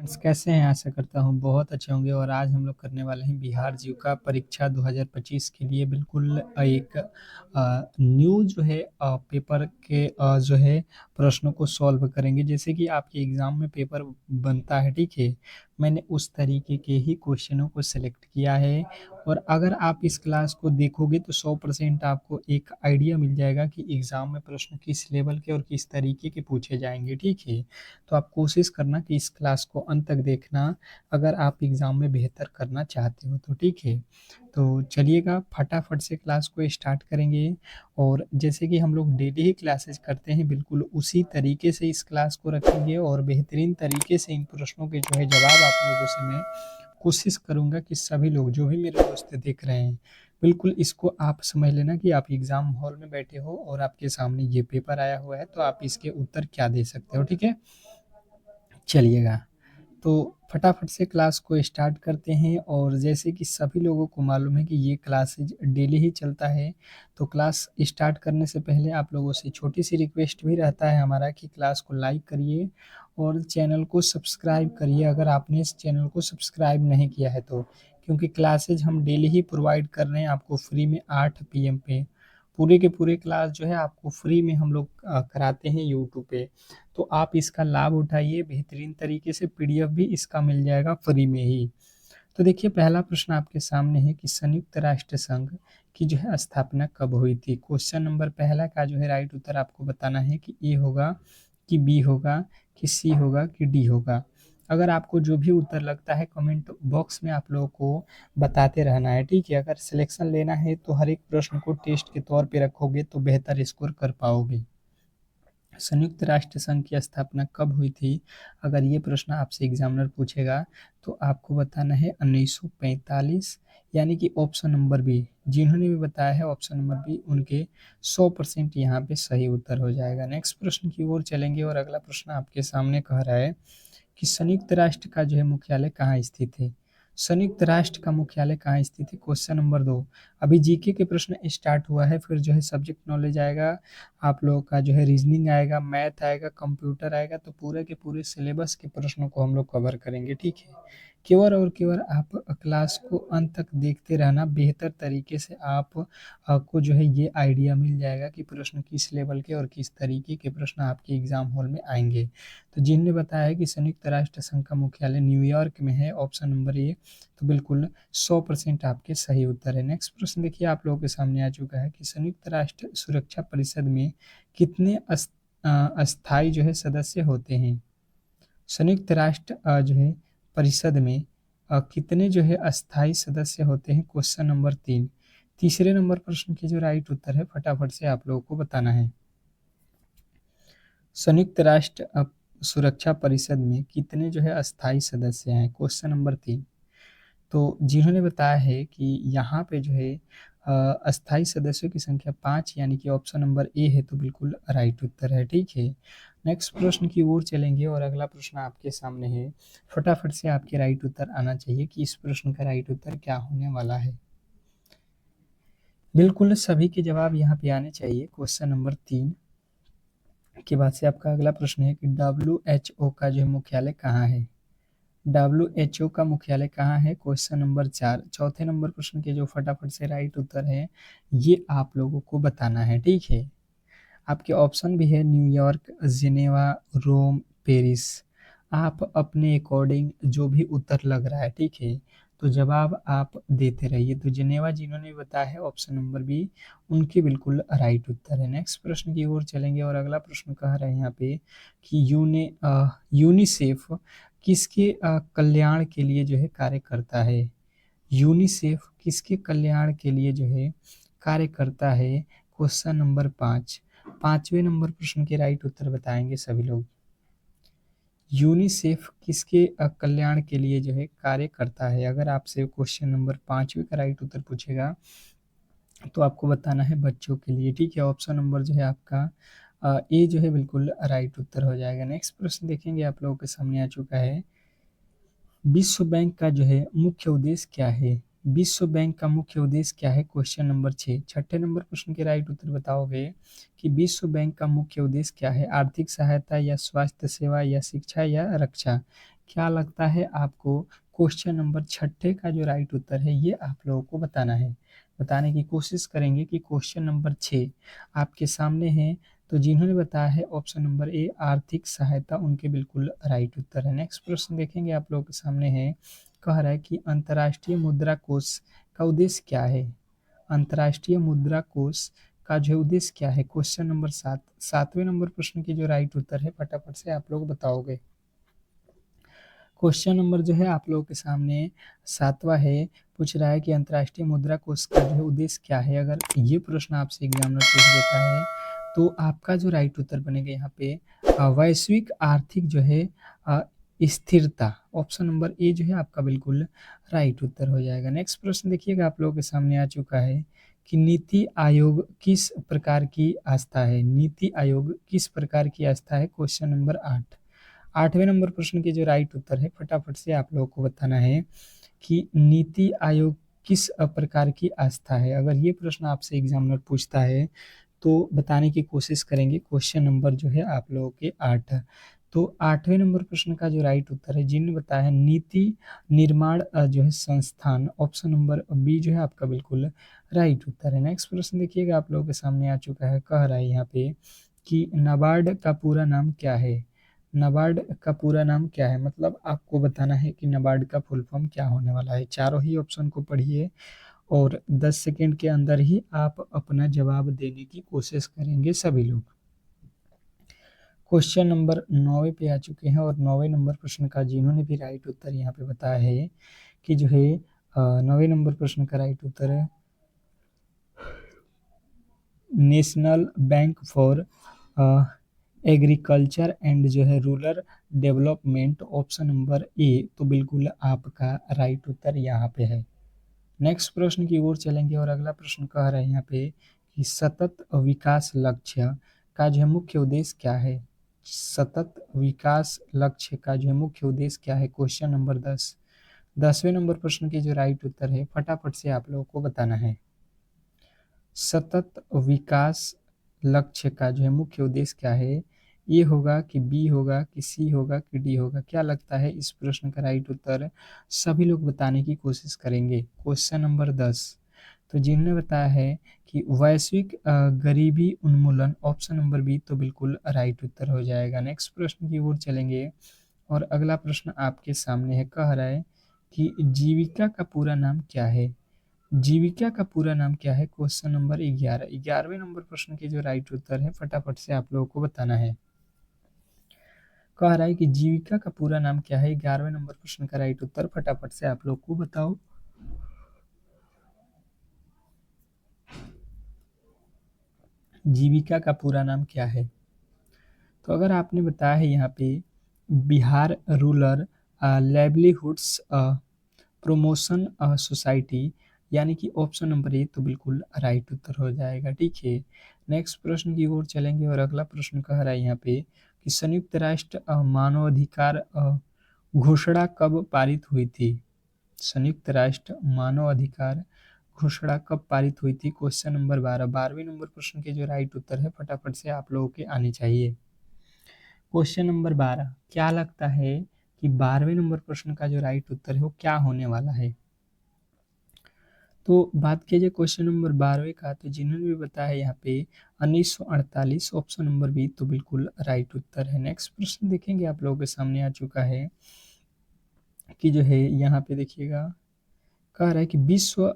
Friends कैसे हैं? आशा करता हूँ बहुत अच्छे होंगे और आज हम लोग करने वाले हैं बिहार जीविका परीक्षा 2025 के लिए बिल्कुल एक न्यू जो है पेपर के जो है प्रश्नों को सॉल्व करेंगे। जैसे कि आपके एग्ज़ाम में पेपर बनता है, ठीक है? मैंने उस तरीके के ही क्वेश्चनों को सेलेक्ट किया है और अगर आप इस क्लास को देखोगे तो 100% आपको एक आइडिया मिल जाएगा कि एग्ज़ाम में प्रश्न किस लेवल के और किस तरीके के पूछे जाएँगे, ठीक है? तो आप कोशिश करना कि इस क्लास को अंत तक देखना अगर आप एग्ज़ाम में बेहतर करना चाहते हो तो, ठीक है? तो चलिएगा फटाफट से क्लास को स्टार्ट करेंगे और जैसे कि हम लोग डेली ही क्लासेस करते हैं बिल्कुल उसी तरीके से इस क्लास को रखेंगे और बेहतरीन तरीके से इन प्रश्नों के जो है जवाब आप लोगों से मैं कोशिश करूँगा कि सभी लोग जो भी मेरे दोस्त देख रहे हैं, बिल्कुल इसको आप समझ लेना कि आप एग्ज़ाम हॉल में बैठे हो और आपके सामने ये पेपर आया हुआ है, तो आप इसके उत्तर क्या दे सकते हो, ठीक है? चलिएगा, तो फटाफट से क्लास को स्टार्ट करते हैं और जैसे कि सभी लोगों को मालूम है कि ये क्लासेज डेली ही चलता है, तो क्लास स्टार्ट करने से पहले आप लोगों से छोटी-सी रिक्वेस्ट भी रहता है हमारा कि क्लास को लाइक करिए और चैनल को सब्सक्राइब करिए अगर आपने इस चैनल को सब्सक्राइब नहीं किया है तो। क्योंकि क्लासेज हम डेली ही प्रोवाइड कर रहे हैं आपको फ्री में 8 पीएम पे। पूरे के पूरे क्लास जो है आपको फ्री में हम लोग कराते हैं यूट्यूब पे। तो आप इसका लाभ उठाइए बेहतरीन तरीके से, पीडीएफ भी इसका मिल जाएगा फ्री में ही। तो देखिए पहला प्रश्न आपके सामने है कि संयुक्त राष्ट्र संघ की जो है स्थापना कब हुई थी? क्वेश्चन नंबर पहला का जो है राइट उत्तर आपको बताना है कि ए होगा, कि बी होगा, कि सी होगा, कि डी होगा। अगर आपको जो भी उत्तर लगता है कमेंट बॉक्स में आप लोगों को बताते रहना है, ठीक है? अगर सिलेक्शन लेना है तो हर एक प्रश्न को टेस्ट के तौर पे रखोगे तो बेहतर स्कोर कर पाओगे। संयुक्त राष्ट्र संघ की स्थापना कब हुई थी? अगर ये प्रश्न आपसे एग्जामिनर पूछेगा तो आपको बताना है 1945 यानी कि ऑप्शन नंबर बी। जिन्होंने भी बताया है ऑप्शन नंबर बी उनके 100% यहाँ पे सही उत्तर हो जाएगा। नेक्स्ट प्रश्न की ओर चलेंगे और अगला प्रश्न आपके सामने कह रहा है कि संयुक्त राष्ट्र का जो है मुख्यालय कहाँ स्थित है? संयुक्त राष्ट्र का मुख्यालय कहाँ स्थित है? Question number 2। अभी जीके के प्रश्न स्टार्ट हुआ है, फिर जो है सब्जेक्ट नॉलेज आएगा, आप लोगों का जो है रीजनिंग आएगा, मैथ आएगा, कंप्यूटर आएगा, तो पूरे के पूरे सिलेबस के प्रश्नों को हम लोग कवर करेंगे, ठीक है? केवल और केवल आप क्लास को अंत तक देखते रहना, बेहतर तरीके से आपको जो है ये आइडिया मिल जाएगा कि प्रश्न किस लेवल के और किस तरीके के प्रश्न आपके एग्जाम हॉल में आएंगे। तो जिनने बताया है कि संयुक्त राष्ट्र संघ का मुख्यालय न्यूयॉर्क में है, ऑप्शन नंबर ए, तो बिल्कुल 100% आपके सही उत्तर है। नेक्स्ट प्रश्न देखिए आप लोगों के सामने आ चुका है कि संयुक्त राष्ट्र सुरक्षा परिषद में कितने अस्थायी जो है सदस्य होते हैं? संयुक्त राष्ट्र जो है परिषद में कितने जो है अस्थायी सदस्य होते हैं? Question number 3। तीसरे नंबर प्रश्न की जो राइट उत्तर है फटाफट से आप लोगों को बताना है। संयुक्त राष्ट्र सुरक्षा परिषद में कितने जो है अस्थायी सदस्य हैं? Question number 3। तो जिन्होंने बताया है कि यहाँ पे जो है अस्थायी सदस्यों की संख्या 5 यानी कि ऑप्शन नंबर ए है, तो बिल्कुल राइट उत्तर है, ठीक है? नेक्स्ट प्रश्न की ओर चलेंगे और अगला प्रश्न आपके सामने है। फटाफट से आपके राइट उत्तर आना चाहिए कि इस प्रश्न का राइट उत्तर क्या होने वाला है। बिल्कुल सभी के जवाब यहाँ पे आने चाहिए। क्वेश्चन नंबर 3 के बाद से आपका अगला प्रश्न है कि WHO का जो है मुख्यालय कहाँ है? WHO का मुख्यालय कहाँ है? Question number 4। चौथे नंबर प्रश्न के जो फटाफट से राइट उत्तर है, ये आप लोगों को बताना है, ठीक है? आपके ऑप्शन भी है न्यूयॉर्क, जिनेवा, रोम, पेरिस। आप अपने अकॉर्डिंग जो भी उत्तर लग रहा है, ठीक है? तो जवाब आप देते रहिए। तो जिनेवा जिन्होंने बताया है ऑप्शन नंबर बी, उनके बिल्कुल राइट उत्तर है। नेक्स्ट प्रश्न की ओर चलेंगे और अगला प्रश्न कह रहे हैं यहाँ पे कि यूनिसेफ किसके कल्याण के लिए जो है कार्य करता है? यूनिसेफ किसके कल्याण के लिए जो है कार्य करता है? Question number 5। पांचवें नंबर प्रश्न के राइट उत्तर बताएंगे सभी लोग। यूनिसेफ किसके कल्याण के लिए जो है कार्य करता है? अगर आपसे क्वेश्चन नंबर 5वें का राइट उत्तर पूछेगा तो आपको बताना है बच्चों के लिए, ठीक है? ऑप्शन नंबर जो है आपका ए जो है बिल्कुल राइट उत्तर हो जाएगा। नेक्स्ट प्रश्न देखेंगे आप लोगों के सामने आ चुका है। विश्व बैंक का जो है मुख्य उद्देश्य क्या है? विश्व बैंक का मुख्य उद्देश्य क्या है? Question number 6। छठे नंबर प्रश्न के राइट उत्तर बताओगे कि विश्व बैंक का मुख्य उद्देश्य क्या है? आर्थिक सहायता या स्वास्थ्य सेवा या शिक्षा या रक्षा? क्या लगता है आपको? क्वेश्चन नंबर 6 का जो राइट उत्तर है ये आप लोगों को बताना है। बताने की कोशिश करेंगे कि क्वेश्चन नंबर 6 आपके सामने है। तो जिन्होंने बताया है ऑप्शन नंबर ए आर्थिक सहायता, उनके बिल्कुल राइट उत्तर है। नेक्स्ट प्रश्न देखेंगे आप लोगों के सामने है। कह रहा है कि अंतर्राष्ट्रीय मुद्रा कोष का उद्देश्य क्या है? अंतर्राष्ट्रीय मुद्रा कोष का जो उद्देश्य क्या है? क्वेश्चन नंबर 7वें नंबर प्रश्न की जो राइट उत्तर है फटाफट से आप लोग बताओगे। क्वेश्चन नंबर जो है आप लोगों के सामने 7वां है। पूछ रहा है कि अंतर्राष्ट्रीय मुद्रा कोष का जो है उद्देश्य क्या है? अगर ये प्रश्न आपसे एग्जामिनर पूछ देता है तो आपका जो राइट उत्तर बनेगा यहाँ पे वैश्विक आर्थिक जो है अ, स्थिरता। ऑप्शन नंबर ए जो है आपका बिल्कुल राइट उत्तर हो जाएगा। नेक्स्ट प्रश्न देखिएगा आप लोगों के सामने आ चुका है कि नीति आयोग किस प्रकार की आस्था है? नीति आयोग किस प्रकार की आस्था है? Question number 8। 8वें नंबर प्रश्न के जो राइट उत्तर है फटाफट से आप लोगों को बताना है कि नीति आयोग किस प्रकार की आस्था है। अगर ये प्रश्न आपसे एग्जामिनर पूछता है तो बताने की कोशिश करेंगे। क्वेश्चन नंबर जो है आप लोगों के 8। तो 8वें नंबर प्रश्न का जो राइट उत्तर है जिन्होंने बताया है नीति निर्माण जो है संस्थान, ऑप्शन नंबर बी जो है आपका बिल्कुल राइट उत्तर है। नेक्स्ट प्रश्न देखिएगा आप लोगों के सामने आ चुका है। कह रहा है यहाँ पे कि नाबार्ड का पूरा नाम क्या है? नाबार्ड का पूरा नाम क्या है? मतलब आपको बताना है कि नाबार्ड का फुल फॉर्म क्या होने वाला है। चारों ही ऑप्शन को पढ़िए और 10 सेकंड के अंदर ही आप अपना जवाब देने की कोशिश करेंगे सभी लोग। क्वेश्चन नंबर 9 पे आ चुके हैं और 9वें नंबर प्रश्न का जिन्होंने भी राइट उत्तर यहाँ पे बताया है कि जो है 9वें नंबर प्रश्न का राइट उत्तर है national bank for agriculture and जो है rural development, option number A तो बिल्कुल आपका राइट उत्तर यहाँ पे है। नेक्स्ट प्रश्न की ओर चलेंगे और अगला प्रश्न कह रहा है यहाँ पे कि सतत विकास लक्ष्य का जो है मुख्य उद्देश्य क्या है? सतत विकास लक्ष्य का जो है मुख्य उद्देश्य क्या है? Question number 10। 10वें नंबर प्रश्न के जो राइट उत्तर है फटाफट से आप लोगों को बताना है। सतत विकास लक्ष्य का जो है मुख्य उद्देश्य क्या है? ए होगा कि बी होगा कि सी होगा कि डी होगा? क्या लगता है इस प्रश्न का राइट उत्तर? सभी लोग बताने की कोशिश करेंगे। Question number 10। तो जिन्होंने बताया है कि वैश्विक गरीबी उन्मूलन, ऑप्शन नंबर बी तो बिल्कुल राइट उत्तर हो जाएगा। नेक्स्ट प्रश्न की ओर चलेंगे और अगला प्रश्न आपके सामने है। कह रहा है कि जीविका का पूरा नाम क्या है? जीविका का पूरा नाम क्या है? Question number 11। 11वें नंबर प्रश्न के जो राइट उत्तर है फटाफट से आप लोगों को बताना है। कह रहा है कि जीविका का पूरा नाम क्या है? 11वें नंबर प्रश्न का राइट उत्तर फटाफट से आप लोग को बताओ। जीविका का पूरा नाम क्या है? तो अगर आपने बताया है यहाँ पे Bihar rural livelihoods promotion society, यानी कि ऑप्शन नंबर ए तो बिल्कुल राइट उत्तर हो जाएगा। ठीक है। नेक्स्ट प्रश्न की ओर चलेंगे और अगला प्रश्न कह रहा है यहाँ पे कि संयुक्त राष्ट्र मानवाधिकार घोषणा कब पारित हुई थी? संयुक्त राष्ट्र मानवाधिकार घोषणा कब पारित हुई थी? Question number 12। 12वें नंबर प्रश्न के जो राइट उत्तर है फटाफट से आप लोगों के आने चाहिए। Question number 12। क्या लगता है कि 12वें नंबर प्रश्न का जो राइट उत्तर है वो क्या होने वाला है? तो बात कीजिए क्वेश्चन नंबर 12वें का, तो जिन्होंने भी बताया है यहाँ पे 1948, ऑप्शन नंबर बी तो बिल्कुल राइट उत्तर है। नेक्स्ट प्रश्न देखेंगे आप लोगों के सामने आ चुका है कि जो है यहाँ पे देखिएगा कह रहा है कि विश्व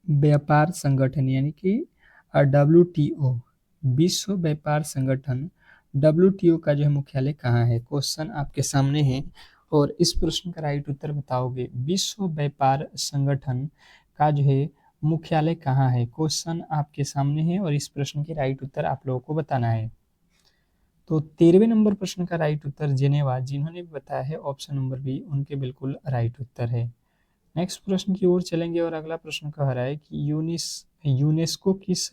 व्यापार संगठन यानी कि WTO, विश्व व्यापार संगठन WTO का जो है मुख्यालय कहाँ है? क्वेश्चन आपके सामने है और इस प्रश्न का राइट उत्तर बताओगे। विश्व व्यापार संगठन का जो है मुख्यालय कहाँ है? क्वेश्चन आपके सामने है और इस प्रश्न के राइट उत्तर आप लोगों को बताना है। तो 13वें नंबर प्रश्न का राइट उत्तर जेनेवा, जिन्होंने भी बताया है ऑप्शन नंबर बी उनके बिल्कुल राइट उत्तर है। नेक्स्ट प्रश्न की ओर चलेंगे और अगला प्रश्न कह रहा है कि यूनेस्को किस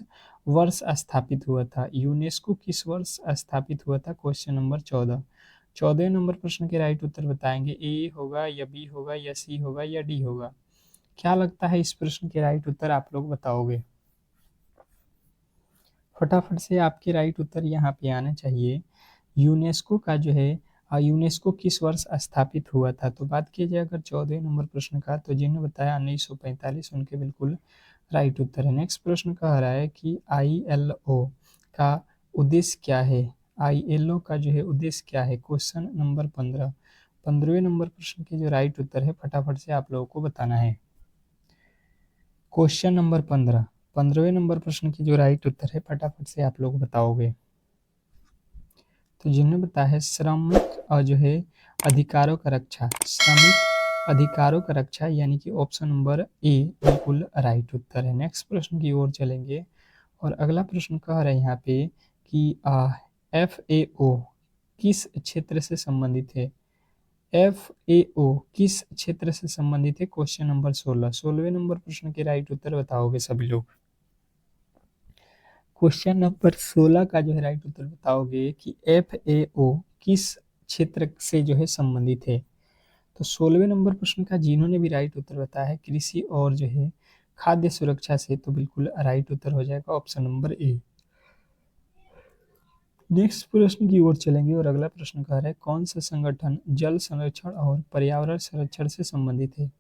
वर्ष स्थापित हुआ था? यूनेस्को किस वर्ष स्थापित हुआ था? Question number 14। 14वें नंबर प्रश्न के राइट उत्तर बताएंगे। ए होगा या बी होगा या सी होगा या डी होगा? क्या लगता है इस प्रश्न के राइट उत्तर आप लोग बताओगे? फटाफट से आपके राइट उत्तर यहाँ पे आने चाहिए। यूनेस्को का जो है यूनेस्को किस वर्ष स्थापित हुआ था? तो बात की जाए अगर 14वें नंबर प्रश्न का, तो जिन्होंने बताया 1945, उनके बिल्कुल राइट उत्तर है। नेक्स्ट प्रश्न कह रहा है कि ILO का उद्देश्य क्या है? ILO का जो है उद्देश्य क्या है? Question number 15। 15वें नंबर प्रश्न के जो राइट उत्तर है फटाफट से आप लोगों को बताना है। क्वेश्चन नंबर 15, 15वें नंबर प्रश्न की जो राइट उत्तर है फटाफट से आप लोग बताओगे। तो जिन्होंने बताया है श्रमिक और जो है अधिकारों का रक्षा, श्रमिक अधिकारों का रक्षा, यानी कि ऑप्शन नंबर ए बिल्कुल राइट उत्तर है। नेक्स्ट प्रश्न की ओर चलेंगे और अगला प्रश्न कह रहे हैं यहाँ पे कि FAO किस क्षेत्र से संबंधित है? FAO किस क्षेत्र से संबंधित है? क्वेश्चन नंबर 16, 16वें नंबर प्रश्न के राइट उत्तर बताओगे सभी लोग। क्वेश्चन नंबर 16 का जो है राइट उत्तर बताओगे कि FAO किस क्षेत्र से जो है संबंधित है। तो 16वें नंबर प्रश्न का जिन्होंने भी राइट उत्तर बताया है कृषि और जो है खाद्य सुरक्षा से, तो बिल्कुल राइट उत्तर हो जाएगा ऑप्शन नंबर ए। नेक्स्ट प्रश्न की ओर चलेंगे और अगला प्रश्न कह रहा है कौन सा संगठन जल संरक्षण और पर्यावरण संरक्षण से संबंधित है?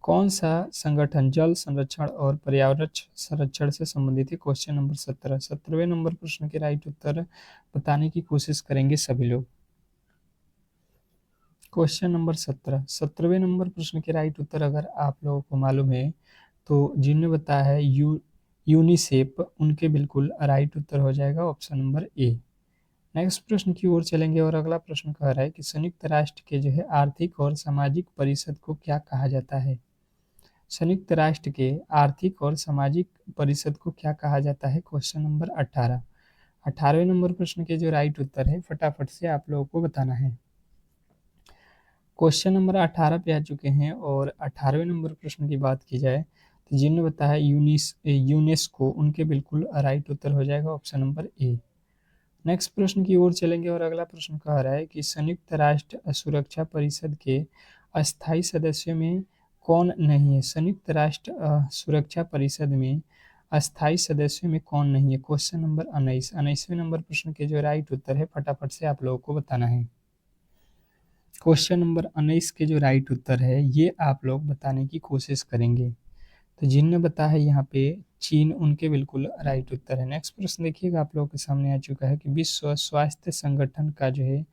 कौन सा संगठन जल संरक्षण और पर्यावरण संरक्षण से संबंधित है? क्वेश्चन नंबर 17, 17वें नंबर प्रश्न के राइट उत्तर बताने की कोशिश करेंगे सभी लोग। क्वेश्चन नंबर 17, 17वें नंबर प्रश्न के राइट उत्तर अगर आप लोगों को मालूम है तो जिन्होंने बताया है यूनिसेफ, उनके बिल्कुल राइट उत्तर हो जाएगा ऑप्शन नंबर ए। नेक्स्ट प्रश्न की ओर चलेंगे और अगला प्रश्न कह रहा है कि संयुक्त राष्ट्र के जो है आर्थिक और सामाजिक परिषद को क्या कहा जाता है? संयुक्त राष्ट्र के आर्थिक और सामाजिक परिषद को क्या कहा जाता है? क्वेश्चन नंबर 18, 18वें नंबर प्रश्न के जो राइट उत्तर है फटाफट से आप लोगों को बताना है। क्वेश्चन नंबर 18 पे आ चुके हैं और 18वें नंबर प्रश्न की बात की जाए तो जिन्होंने बताया यूनेस्को, उनके बिल्कुल राइट उत्तर हो जाएगा ऑप्शन नंबर ए। नेक्स्ट प्रश्न की ओर चलेंगे और अगला प्रश्न कह रहा है कि संयुक्त राष्ट्र सुरक्षा परिषद के अस्थायी सदस्यों में कौन नहीं है? संयुक्त राष्ट्र सुरक्षा परिषद में अस्थायी सदस्यों में कौन नहीं है? क्वेश्चन नंबर 19, 19वें नंबर प्रश्न के जो राइट उत्तर है फटाफट से आप लोगों को बताना है। क्वेश्चन नंबर 19 के जो राइट उत्तर है ये आप लोग बताने की कोशिश करेंगे। तो जिनने बताया है यहाँ पे चीन, उनके बिल्कुल राइट उत्तर है। नेक्स्ट प्रश्न देखिएगा आप लोगों के सामने आ चुका है कि विश्व स्वास्थ्य संगठन का जो है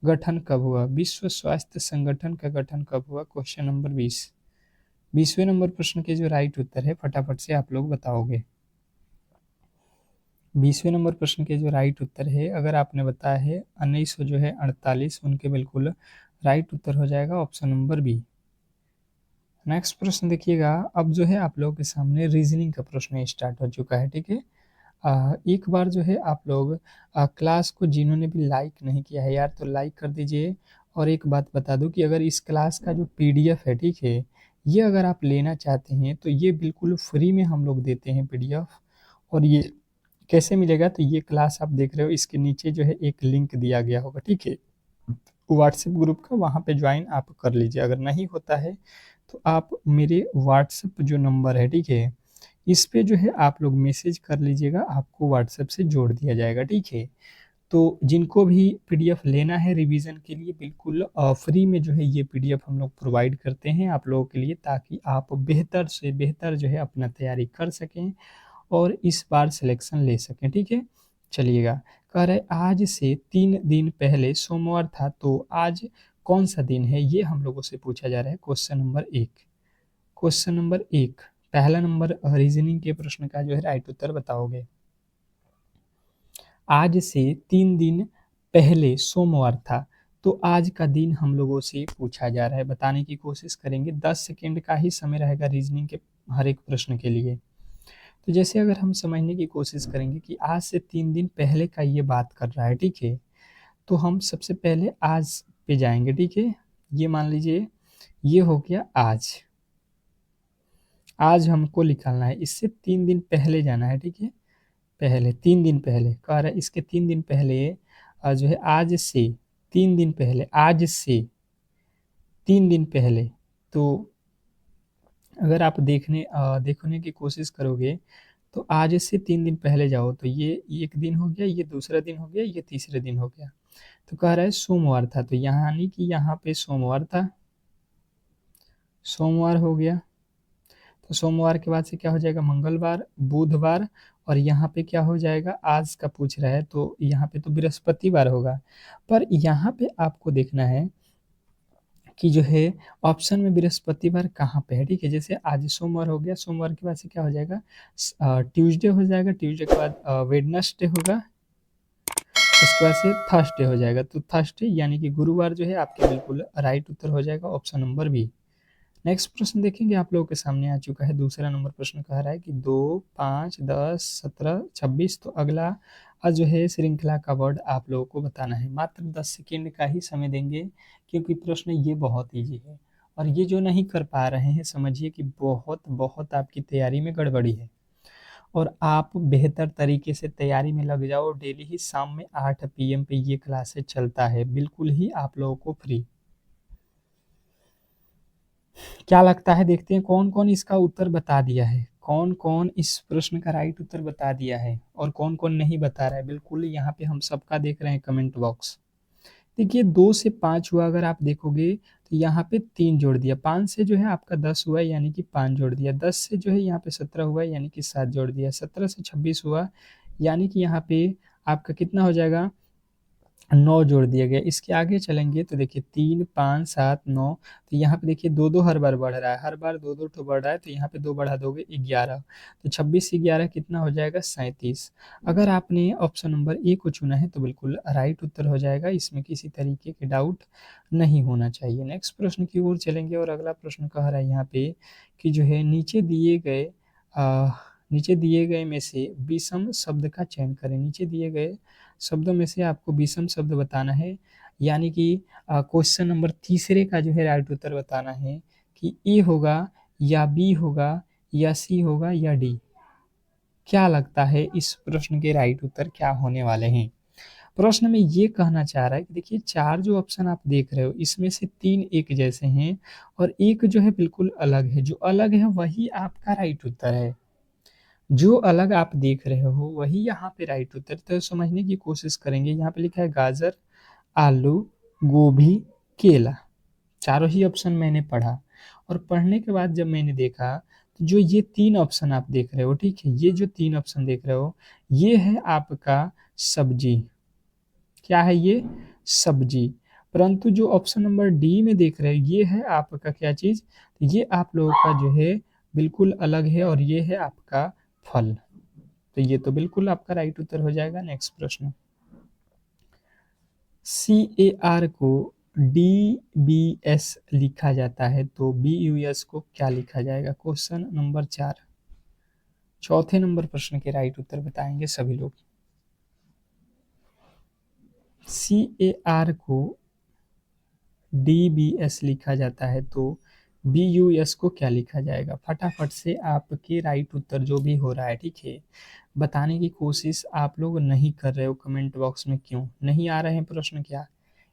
गठन कब हुआ? विश्व स्वास्थ्य संगठन का गठन कब हुआ? क्वेश्चन नंबर 20, 20वें नंबर प्रश्न के जो राइट उत्तर है फटाफट से आप लोग बताओगे। 20वें नंबर प्रश्न के जो राइट उत्तर है अगर आपने बताया है 1948, उनके बिल्कुल राइट उत्तर हो जाएगा ऑप्शन नंबर बी। नेक्स्ट प्रश्न देखिएगा, अब जो है आप लोगों के सामने रीजनिंग का प्रश्न स्टार्ट हो चुका है, ठीक है। एक बार जो है आप लोग क्लास को जिन्होंने भी लाइक नहीं किया है यार तो लाइक कर दीजिए। और एक बात बता दूं कि अगर इस क्लास का जो पीडीएफ है, ठीक है, ये अगर आप लेना चाहते हैं तो ये बिल्कुल फ्री में हम लोग देते हैं पीडीएफ। और ये कैसे मिलेगा? तो ये क्लास आप देख रहे हो, इसके नीचे जो है एक लिंक दिया गया होगा, ठीक है, व्हाट्सएप ग्रुप का, वहाँ पे ज्वाइन आप कर लीजिए। अगर नहीं होता है तो आप मेरे व्हाट्सएप जो नंबर है, ठीक है, इस पे जो है आप लोग मैसेज कर लीजिएगा, आपको व्हाट्सएप से जोड़ दिया जाएगा, ठीक है। तो जिनको भी पीडीएफ लेना है रिवीजन के लिए बिल्कुल फ्री में जो है ये पीडीएफ हम लोग प्रोवाइड करते हैं आप लोगों के लिए, ताकि आप बेहतर से बेहतर जो है अपना तैयारी कर सकें और इस बार सिलेक्शन ले सकें, ठीक है। चलिएगा, कह रहे आज से 3 दिन पहले सोमवार था, तो आज कौन सा दिन है ये हम लोगों से पूछा जा रहा है। क्वेश्चन नंबर 1, क्वेश्चन नंबर 1 पहला नंबर रीजनिंग के प्रश्न का जो है राइट उत्तर बताओगे। आज से 3 दिन पहले सोमवार था, तो आज का दिन हम लोगों से पूछा जा रहा है, बताने की कोशिश करेंगे। 10 सेकेंड का ही समय रहेगा रीजनिंग के हर एक प्रश्न के लिए। तो जैसे अगर हम समझने की कोशिश करेंगे कि आज से 3 दिन पहले का ये बात कर रहा है, ठीक है, तो हम सबसे पहले आज पे जाएंगे, ठीक है। ये मान लीजिए ये हो गया आज, आज हमको निकालना है, इससे 3 दिन पहले जाना है, ठीक है। पहले 3 दिन पहले कह रहा है, इसके 3 दिन पहले जो है आज से 3 दिन पहले, आज से 3 दिन पहले। तो अगर आप देखने की कोशिश करोगे तो आज से 3 दिन पहले जाओ तो ये एक दिन हो गया, ये दूसरा दिन हो गया, ये तीसरा दिन हो गया। तो कह रहा है सोमवार था, तो यानी कि यहाँ पे सोमवार था, सोमवार हो गया। तो सोमवार के बाद से क्या हो जाएगा, मंगलवार, बुधवार, और यहाँ पे क्या हो जाएगा, आज का पूछ रहा है तो यहाँ पे तो बृहस्पतिवार होगा। पर यहाँ पे आपको देखना है कि जो है ऑप्शन में बृहस्पतिवार कहाँ पे है, ठीक है। जैसे आज सोमवार हो गया, सोमवार के बाद से क्या हो जाएगा, ट्यूसडे हो जाएगा, ट्यूसडे के बाद वेडनेसडे होगा, उसके बाद से थर्सडे हो जाएगा। तो थर्सडे यानी कि गुरुवार जो है आपके बिल्कुल राइट उत्तर हो जाएगा, ऑप्शन नंबर बी। नेक्स्ट प्रश्न देखेंगे, आप लोगों के सामने आ चुका है। दूसरा नंबर प्रश्न कह रहा है कि 2, 5, 10, 17, 26। तो अगला जो है श्रृंखला का वर्ड आप लोगों को बताना है। मात्र 10 सेकेंड का ही समय देंगे, क्योंकि प्रश्न ये बहुत ईजी है। और ये जो नहीं कर पा रहे हैं, समझिए कि बहुत बहुत आपकी तैयारी में गड़बड़ी है। और आप बेहतर तरीके से तैयारी में लग जाओ। डेली ही शाम में 8 PM पे ये क्लासेस चलता है, बिल्कुल ही आप लोगों को फ्री। क्या लगता है, देखते हैं कौन कौन इसका उत्तर बता दिया है, कौन कौन इस प्रश्न का राइट उत्तर बता दिया है और कौन कौन नहीं बता रहा है। बिल्कुल यहाँ पे हम सबका देख रहे हैं कमेंट बॉक्स। देखिए 2 से 5 हुआ, अगर आप देखोगे तो यहाँ पे 3 जोड़ दिया, 5 से जो है आपका 10 हुआ यानी कि 5 जोड़ दिया, 10 से जो है यहाँ पे 17 हुआ यानी कि 7 जोड़ दिया, 17 से 26 हुआ यानी कि यहाँ पे आपका कितना हो जाएगा, 9 जोड़ दिया गया। इसके आगे चलेंगे तो देखिए 3, 5, 7, 9। तो यहाँ पे देखिए 2-2 हर बार बढ़ रहा है, हर बार 2-2 ठो बढ़ रहा है, तो यहाँ पे 2 बढ़ा दोगे 11। तो 26 से 11 कितना हो जाएगा, 37। अगर आपने ऑप्शन नंबर ए को चुना है तो बिल्कुल राइट उत्तर हो जाएगा, इसमें किसी तरीके के डाउट नहीं होना चाहिए। नेक्स्ट प्रश्न की ओर चलेंगे और अगला प्रश्न कह रहा है यहाँ पे कि जो है नीचे दिए गए में से विषम शब्द का चयन करें। नीचे दिए गए शब्दों में से आपको विषम शब्द बताना है, यानी कि क्वेश्चन नंबर तीसरे का जो है राइट उत्तर बताना है कि ए होगा या बी होगा या सी होगा या डी। क्या लगता है इस प्रश्न के राइट उत्तर क्या होने वाले हैं। प्रश्न में ये कहना चाह रहा है कि देखिए 4 जो ऑप्शन आप देख रहे हो, इसमें से 3 एक जैसे हैं और एक जो है बिल्कुल अलग है। जो अलग है वही आपका राइट उत्तर है, जो अलग आप देख रहे हो वही यहाँ पे राइट उत्तर। तो समझने की कोशिश करेंगे। यहाँ पे लिखा है गाजर, आलू, गोभी, केला। चारों ही ऑप्शन मैंने पढ़ा और पढ़ने के बाद जब मैंने देखा तो जो ये 3 ऑप्शन आप देख रहे हो, ठीक है, ये जो 3 ऑप्शन देख रहे हो ये है आपका सब्जी। क्या है ये, सब्जी। परंतु जो ऑप्शन नंबर डी में देख रहे हो ये है आपका क्या चीज, ये आप लोगों का जो है बिल्कुल अलग है और ये है आपका फल। तो ये तो बिल्कुल आपका राइट उत्तर हो जाएगा। नेक्स्ट प्रश्न, CAR को DBS लिखा जाता है तो BUS को क्या लिखा जाएगा। क्वेश्चन नंबर 4, चौथे नंबर प्रश्न के राइट उत्तर बताएंगे सभी लोग। CAR को DBS लिखा जाता है तो BUS को क्या लिखा जाएगा। फटाफट से आपके राइट उत्तर जो भी हो रहा है, ठीक है, बताने की कोशिश आप लोग नहीं कर रहे हो कमेंट बॉक्स में। क्यों नहीं आ रहे हैं प्रश्न, क्या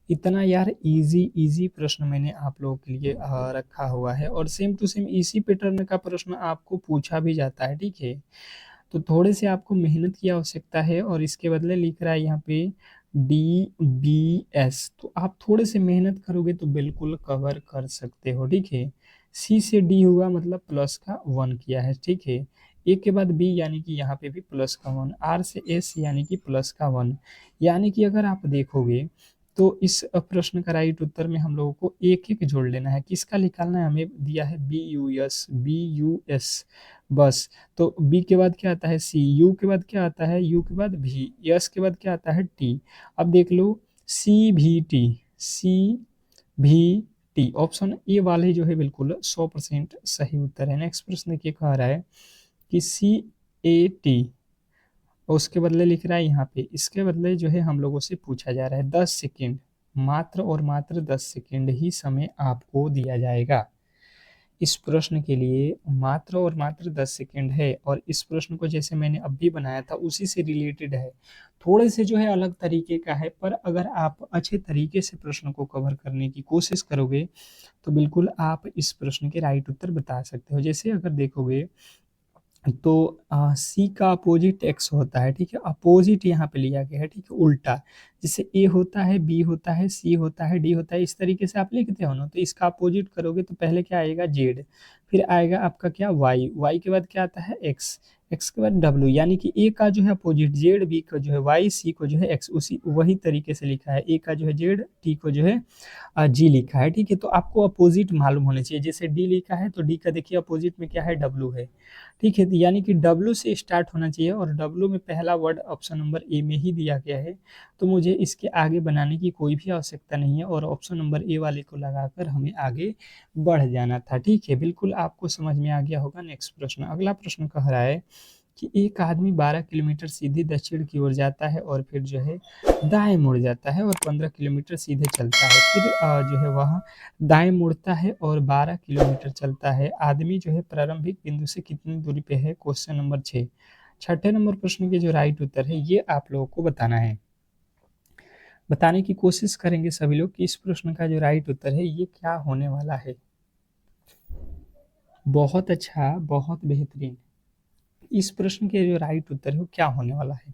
इतना यार इजी इजी प्रश्न मैंने आप लोगों के लिए रखा हुआ है और सेम टू सेम इसी पैटर्न का प्रश्न आपको पूछा भी जाता है, ठीक है। तो थोड़े से आपको मेहनत की आवश्यकता है और इसके बदले लिख रहा है यहाँ पे DBS, तो आप थोड़े से मेहनत करोगे तो बिल्कुल कवर कर सकते हो, ठीक है। C से D हुआ मतलब प्लस का 1 किया है, ठीक है। ए के बाद बी यानी कि यहाँ पे भी प्लस का 1, आर से एस यानी कि प्लस का 1। यानी कि अगर आप देखोगे तो इस प्रश्न का राइट उत्तर में हम लोगों को एक एक जोड़ लेना है। किसका निकालना है, हमें दिया है BUS बस। तो बी के बाद क्या आता है सी, यू के बाद क्या आता है, यू के बाद भी, यस के बाद क्या आता है टी। अब देख लो CVT ऑप्शन ए वाले जो है बिल्कुल 100% सही उत्तर है। नेक्स्ट प्रश्न देखिए कह रहा है कि CAT और उसके बदले लिख रहा है यहाँ पे, इसके बदले जो है हम लोगों से पूछा जा रहा है 10 सेकेंड, मात्र और मात्र 10 सेकेंड ही समय आपको दिया जाएगा। इस प्रश्न के लिए मात्र और मात्र 10 सेकेंड है और इस प्रश्न को जैसे मैंने अभी बनाया था उसी से रिलेटेड है। थोड़े से जो है अलग तरीके का है, पर अगर आप अच्छे तरीके से प्रश्न को कवर करने की कोशिश करोगे तो बिल्कुल आप इस प्रश्न के राइट उत्तर बता सकते हो। जैसे अगर देखोगे तो सी का अपोजिट एक्स होता है, ठीक है, अपोजिट यहाँ पे लिया गया है, ठीक है, उल्टा। जैसे ए होता है, बी होता है, सी होता है, डी होता है, इस तरीके से आप लिखते हो ना, तो इसका अपोजिट करोगे तो पहले क्या आएगा जेड, फिर आएगा आपका क्या वाई, वाई के बाद क्या आता है एक्स, एक्स के बाद डब्ल्यू, यानी कि ए का जो है अपोजिट जेड, बी का जो है वाई, सी को जो है एक्स, उसी वही तरीके से लिखा है, ए का जो है जेड, टी को जो है जी लिखा है, ठीक है। तो आपको अपोजिट मालूम होने चाहिए, जैसे डी लिखा है तो डी का देखिए अपोजिट में क्या है, डब्ल्यू है, ठीक है, तो यानी कि डब्ल्यू से स्टार्ट होना चाहिए और डब्ल्यू में पहला वर्ड ऑप्शन नंबर ए में ही दिया गया है, तो मुझे इसके आगे बनाने की कोई भी आवश्यकता नहीं है और ऑप्शन नंबर ए वाले को लगाकर हमें आगे बढ़ जाना था, ठीक है। बिल्कुल आपको समझ में आ गया होगा। नेक्स्ट प्रश्न, अगला प्रश्न कह रहा है कि एक आदमी 12 किलोमीटर सीधे दक्षिण की ओर जाता है और फिर जो है दाएं मुड़ जाता है और 15 किलोमीटर सीधे चलता है, फिर जो है वह दाएं मुड़ता है और 12 किलोमीटर चलता है। आदमी जो है प्रारंभिक बिंदु से कितनी दूरी पे है, क्वेश्चन नंबर 6। छठे नंबर प्रश्न के जो राइट उत्तर है ये आप लोगों को बताना है, बताने की कोशिश करेंगे सभी लोग कि इस प्रश्न का जो राइट उत्तर है ये क्या होने वाला है। बहुत अच्छा, बहुत बेहतरीन। इस प्रश्न के जो राइट उत्तर है वो क्या होने वाला है,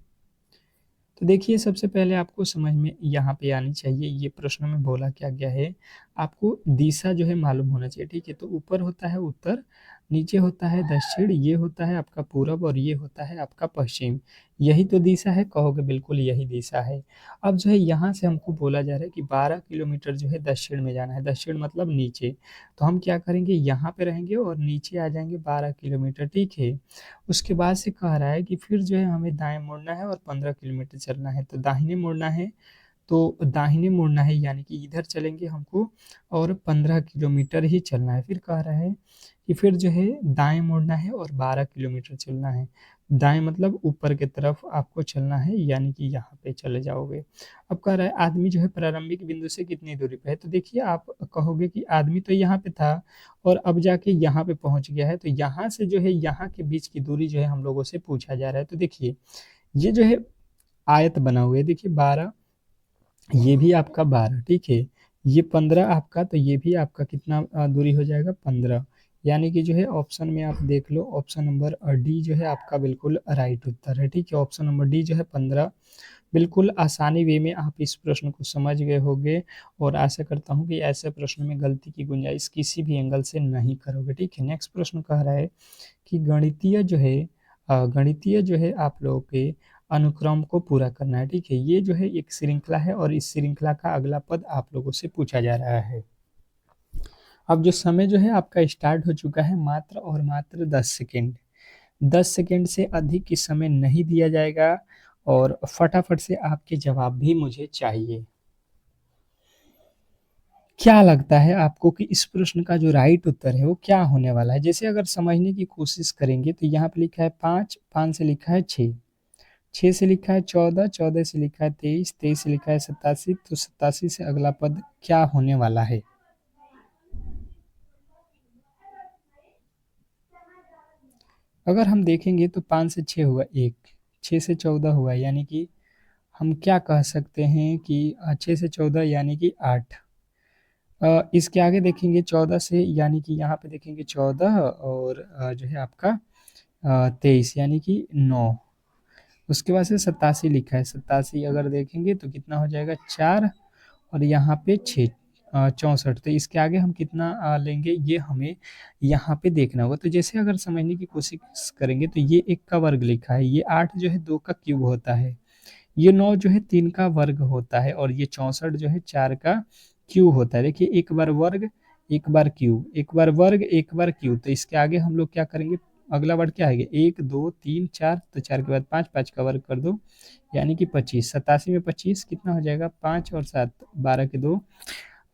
तो देखिए सबसे पहले आपको समझ में यहाँ पे आनी चाहिए, ये प्रश्न में बोला क्या गया है, आपको दिशा जो है मालूम होना चाहिए, ठीक है। तो ऊपर होता है उत्तर, नीचे होता है दक्षिण, ये होता है आपका पूरब और ये होता है आपका पश्चिम, यही तो दिशा है, कहोगे बिल्कुल यही दिशा है। अब जो है यहाँ से हमको बोला जा रहा है कि 12 किलोमीटर जो है दक्षिण में जाना है, दक्षिण मतलब नीचे, तो हम क्या करेंगे यहाँ पे रहेंगे और नीचे आ जाएंगे 12 किलोमीटर, ठीक है। उसके बाद से कह रहा है कि फिर जो है हमें दाएं मुड़ना है और 15 किलोमीटर चलना है, तो दाहिने मुड़ना है, तो दाहिने मुड़ना है यानी कि इधर चलेंगे हमको और 15 किलोमीटर ही चलना है। फिर कह रहा है कि फिर जो है दाएं मुड़ना है और 12 किलोमीटर चलना है, दाएं मतलब ऊपर की तरफ आपको चलना है, यानी कि यहाँ पे चले जाओगे। अब कह रहा है आदमी जो है प्रारंभिक बिंदु से कितनी दूरी पे है, तो देखिए आप कहोगे कि आदमी तो यहाँ पे था और अब जाके यहाँ पे पहुंच गया है, तो यहाँ से जो है यहाँ के बीच की दूरी जो है हम लोगों से पूछा जा रहा है। तो देखिए ये जो है आयत बना हुआ है, देखिए 12, ये भी आपका 12, ठीक है, ये 15 आपका, तो ये भी आपका कितना दूरी हो जाएगा 15, यानी कि जो है ऑप्शन में आप देख लो, ऑप्शन नंबर डी जो है आपका बिल्कुल राइट उत्तर है, ठीक है। ऑप्शन नंबर डी जो है 15, बिल्कुल आसानी वे में आप इस प्रश्न को समझ गए होंगे और आशा करता हूँ कि ऐसे प्रश्न में गलती की गुंजाइश किसी भी एंगल से नहीं करोगे, ठीक है। नेक्स्ट प्रश्न कह रहा है कि गणितीय जो है आप लोगों के अनुक्रम को पूरा करना है, ठीक है। ये जो है एक श्रृंखला है और इस श्रृंखला का अगला पद आप लोगों से पूछा जा रहा है। अब जो समय जो है आपका स्टार्ट हो चुका है, मात्र और मात्र 10 सेकेंड, 10 सेकेंड से अधिक की समय नहीं दिया जाएगा और फटाफट से आपके जवाब भी मुझे चाहिए। क्या लगता है आपको कि इस प्रश्न का जो राइट उत्तर है वो क्या होने वाला है? जैसे अगर समझने की कोशिश करेंगे तो यहाँ पे लिखा है 5, 5 से लिखा है 6, 6 से लिखा है 14, 14 से लिखा है 23, 23 से लिखा है 87, तो 87 से अगला पद क्या होने वाला है? अगर हम देखेंगे तो 5 से 6 हुआ 1, 6 से 14 हुआ, यानी कि हम क्या कह सकते हैं कि 6 से 14 यानी कि 8। इसके आगे देखेंगे 14 से, यानी कि यहाँ पे देखेंगे 14 और जो है आपका 23 यानी कि 9। उसके बाद से 87 लिखा है, 87 अगर देखेंगे तो कितना हो जाएगा 4 और यहाँ पे 6, 64, तो इसके आगे हम कितना लेंगे ये हमें यहाँ पे देखना होगा। तो जैसे अगर समझने की कोशिश करेंगे तो ये 1 का वर्ग लिखा है, ये 8 जो है 2 का क्यूब होता है, ये 9 जो है 3 का वर्ग होता है और ये 64 जो है 4 का क्यूब होता है। देखिए एक बार वर्ग, एक बार क्यूब, एक बार वर्ग, एक बार क्यूब, तो इसके आगे हम लोग क्या करेंगे, अगला वर्ड क्या आएगा 1 2 3 4, तो 4 के बाद 5, 5 का वर्ग कर दो यानी कि 25, 87 में 25 कितना हो जाएगा 5 और 7, 12 के 2,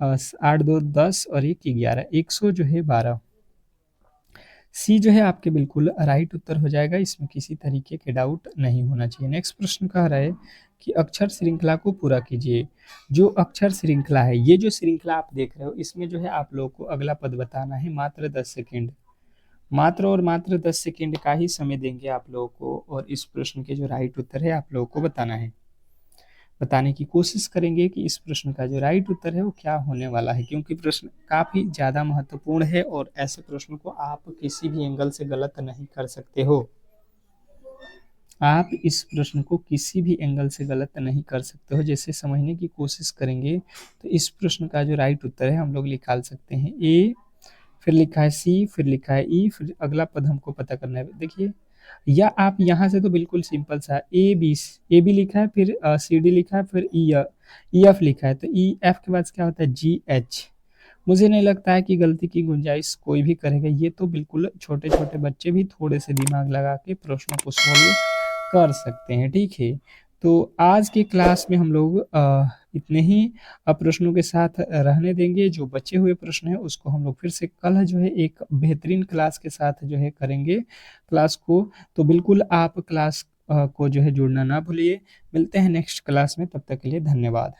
8 2 10 और 1 11, 100 जो है 12। सी जो है आपके बिल्कुल राइट उत्तर हो जाएगा, इसमें किसी तरीके के डाउट नहीं होना चाहिए। नेक्स्ट प्रश्न कह रहा है कि अक्षर श्रृंखला को पूरा कीजिए। जो अक्षर श्रृंखला है, ये जो श्रृंखला आप देख रहे हो, इसमें जो है आप लोगों को अगला पद बताना है, मात्र 10 सेकेंड, मात्र और मात्र 10 सेकेंड का ही समय देंगे आप लोगों को और इस प्रश्न के जो राइट उत्तर है आप लोगों को बताना है। बताने की कोशिश करेंगे कि इस प्रश्न का जो राइट उत्तर है वो क्या होने वाला है, क्योंकि प्रश्न काफ़ी ज़्यादा महत्वपूर्ण है और ऐसे प्रश्नों को आप किसी भी एंगल से गलत नहीं कर सकते हो। आप इस प्रश्न को किसी भी एंगल से गलत नहीं कर सकते हो। जैसे समझने की कोशिश करेंगे तो इस प्रश्न का जो राइट उत्तर है हम लोग निकाल सकते हैं ए, फिर लिखा है सी, फिर लिखा है ई, फिर अगला पद हमको पता करना है। देखिए, या आप यहाँ से तो बिल्कुल सिंपल सा ए बी लिखा है, फिर सी डी लिखा है, फिर ई एफ लिखा है, तो ई एफ के बाद क्या होता है जी एच। मुझे नहीं लगता है कि गलती की गुंजाइश कोई भी करेगा। ये तो बिल्कुल छोटे छोटे बच्चे भी थोड़े से दिमाग लगा के प्रश्नों को सॉल्व कर सकते हैं, ठीक है। तो आज की क्लास में हम लोग इतने ही प्रश्नों के साथ रहने देंगे। जो बचे हुए प्रश्न हैं उसको हम लोग फिर से कल जो है एक बेहतरीन क्लास के साथ जो है करेंगे क्लास को। तो बिल्कुल आप क्लास को जो है जुड़ना ना भूलिए। मिलते हैं नेक्स्ट क्लास में, तब तक के लिए धन्यवाद।